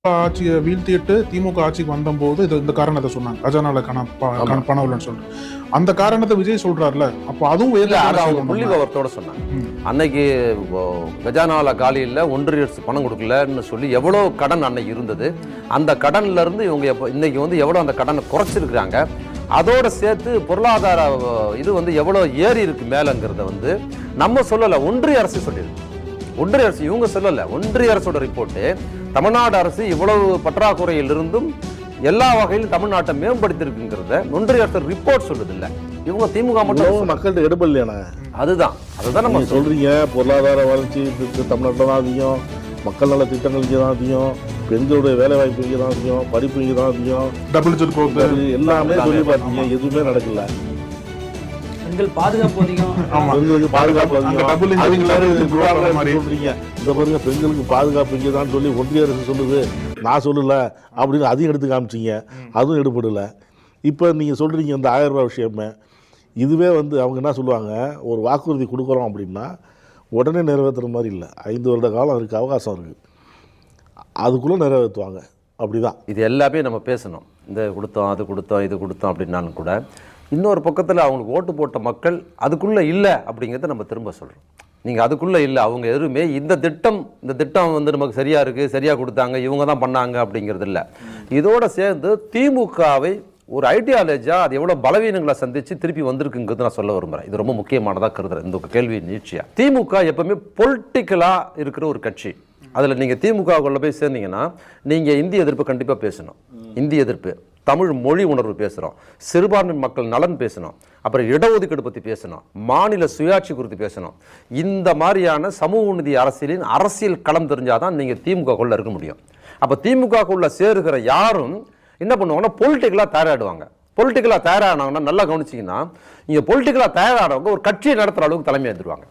ஆட்சியை வீழ்த்திட்டு திமுக ஆட்சிக்கு வந்தபோது இந்த காரணத்தை சொன்னாங்க, கஜானால பணம் இல்லைன்னு சொல்லிட்டு. அந்த காரணத்தை விஜய் சொல்றாருல, அப்போ அதுவும் புள்ளி விவரத்தோட சொன்னாங்க. அன்னைக்கு கஜானால காலியில் ஒன்றிய அரசு பணம் கொடுக்கலன்னு சொல்லி எவ்வளவு கடன் அன்னைக்கு இருந்தது, அந்த கடன்ல இருந்து இவங்க இன்னைக்கு எவ்வளவு அந்த கடனை குறைச்சிருக்கிறாங்க, அதோட சேர்த்து பொருளாதார இது எவ்வளவு ஏறி இருக்கு மேலங்கிறத நம்ம சொல்லல, ஒன்றிய அரசு சொல்லியிருக்கு. ஒன்றிய அரசு இவங்க சொல்லல, ஒன்றிய அரசோட ரிப்போர்ட்டு தமிழ்நாடு அரசு இவ்வளவு பற்றாக்குறையில் இருந்தும் எல்லா வகையிலும் தமிழ்நாட்டை மேம்படுத்திருக்குங்கிறத ஒன்றிய அரசு ரிப்போர்ட் சொல்லுது இல்ல. இவங்க திமுக மட்டும் மக்கள்கிட்ட எடுப்படலையானே. அதுதான் நம்ம சொல்றீங்க. பொருளாதார வளர்ச்சி தமிழ்நாட்டில் தான் அதிகம், மக்கள் நல திட்டங்கள் இங்கே தான் அதிகம், பெண்களுடைய வேலை வாய்ப்பு இங்கே தான் அதிகம், படிப்பு இங்கே தான் அதிகம், எல்லாமே சொல்லி பார்த்தீங்க, எதுவுமே நடக்கல. பெண்கள் பாதுகாப்பு அதிகம், பெண்களுக்கு பாதுகாப்பு சொல்றீங்க. இந்த பாருங்க, பெண்களுக்கு பாதுகாப்பு இங்கே தான் சொல்லி ஒன்றிய அரசு சொல்லுது, நான் சொல்லல அப்படின்னு அதையும் எடுத்து காமிச்சிங்க, அதுவும் எடுபடல. இப்போ நீங்கள் சொல்றீங்க இந்த 1000 ரூபாய் விஷயமே, இதுவே அவங்க என்ன சொல்லுவாங்க, ஒரு வாக்குறுதி கொடுக்குறோம் அப்படின்னா உடனே நிறைவேற்றுற மாதிரி இல்லை, 5 வருட காலம் இருக்குது, அவகாசம் இருக்குது, அதுக்குள்ளே நிறைவேற்றுவாங்க. அப்படிதான் இது எல்லாமே நம்ம பேசணும். இந்த கொடுத்தோம், அது கொடுத்தோம், இது கொடுத்தோம் அப்படின்னாலும் கூட இன்னொரு பக்கத்தில் அவங்களுக்கு ஓட்டு போட்ட மக்கள் அதுக்குள்ளே இல்லை அப்படிங்கிறத நம்ம திரும்ப சொல்கிறோம். நீங்கள் அதுக்குள்ளே இல்லை, அவங்க எதுவுமே இந்த திட்டம் நமக்கு சரியாக இருக்குது, சரியாக கொடுத்தாங்க, இவங்க தான் பண்ணாங்க அப்படிங்கிறது இல்லை. இதோடு சேர்ந்து திமுகவை ஒரு ஐடியாலஜியாக அது எவ்வளோ பலவீனங்களை சந்தித்து திருப்பி வந்திருக்குங்கிறது நான் சொல்ல விரும்புகிறேன். இது ரொம்ப முக்கியமானதாக கருதுறேன் இந்த கேள்வி நீட்சியாக. திமுக எப்பவுமே பொலிட்டிக்கலாக இருக்கிற ஒரு கட்சி. அதில் நீங்கள் திமுகவுக்குள்ள போய் சேர்ந்தீங்கன்னா நீங்கள் இந்திய எதிர்ப்பு கண்டிப்பாக பேசணும், இந்திய எதிர்ப்பு, தமிழ் மொழி உணர்வு பேசுகிறோம், சிறுபான்மை மக்கள் நலன் பேசணும், அப்புறம் இடஒதுக்கீடு பற்றி பேசணும், மாநில சுயாட்சி குறித்து பேசணும். இந்த மாதிரியான சமூக நீதி அரசியலின் அரசியல் களம் தெரிஞ்சாதான் நீங்கள் திமுகக்குள்ள இருக்க முடியும். அப்போ திமுகக்குள்ள சேருகிற யாரும் என்ன பண்ணுவாங்கன்னா பொலிட்டிக்கலாக தயாராகிடுவாங்க. பொலிட்டிக்கலாக தயாரானாங்கன்னா நல்லா கவனிச்சிங்கன்னா, இங்கே பொலிட்டிக்கலாக தயாரானவங்க ஒரு கட்சியை நடத்துகிற அளவுக்கு தலைமை எடுத்துருவாங்க.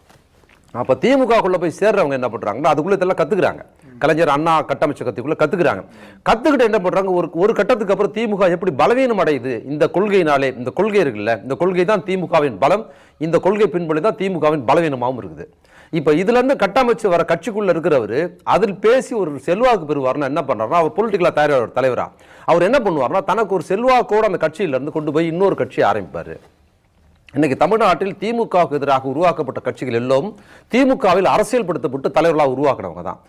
அப்போ திமுகக்குள்ளே போய் சேர்றவங்க என்ன பண்ணுறாங்கன்னா அதுக்குள்ளே இதெல்லாம் கற்றுக்குறாங்க. கலைஞர் அண்ணா கட்டமைச்ச கத்திக்குள்ளே கற்றுக்குறாங்க. கற்றுக்கிட்டு என்ன பண்ணுறாங்க, ஒரு கட்டத்துக்கு அப்புறம் திமுக எப்படி பலவீனம் அடையுது இந்த கொள்கையினாலே, இந்த கொள்கை இருக்குல்ல, இந்த கொள்கை தான் திமுகவின் பலம், இந்த கொள்கை பின்பற்றி தான் திமுகவின் பலவீனமாகவும் இருக்குது. இப்போ இதுலேருந்து கட்டமைச்சு வர கட்சிக்குள்ளே இருக்கிறவர் அதில் பேசி ஒரு செல்வாக்கு பெறுவார்னா என்ன பண்ணுறாருன்னா, அவர் பொலிட்டிக்கலாக தலைவராக அவர் என்ன பண்ணுவார்னா தனக்கு ஒரு செல்வாக்கோடு அந்த கட்சியிலேருந்து கொண்டு போய் இன்னொரு கட்சியை ஆரம்பிப்பார். இன்னைக்கு தமிழ்நாட்டில் திமுகவுக்கு எதிராக உருவாக்கப்பட்ட கட்சிகள் எல்லாம் திமுகவில் அரசியல் படுத்தப்பட்டு தலைவர்களாக உருவாக்குறவங்க தான்.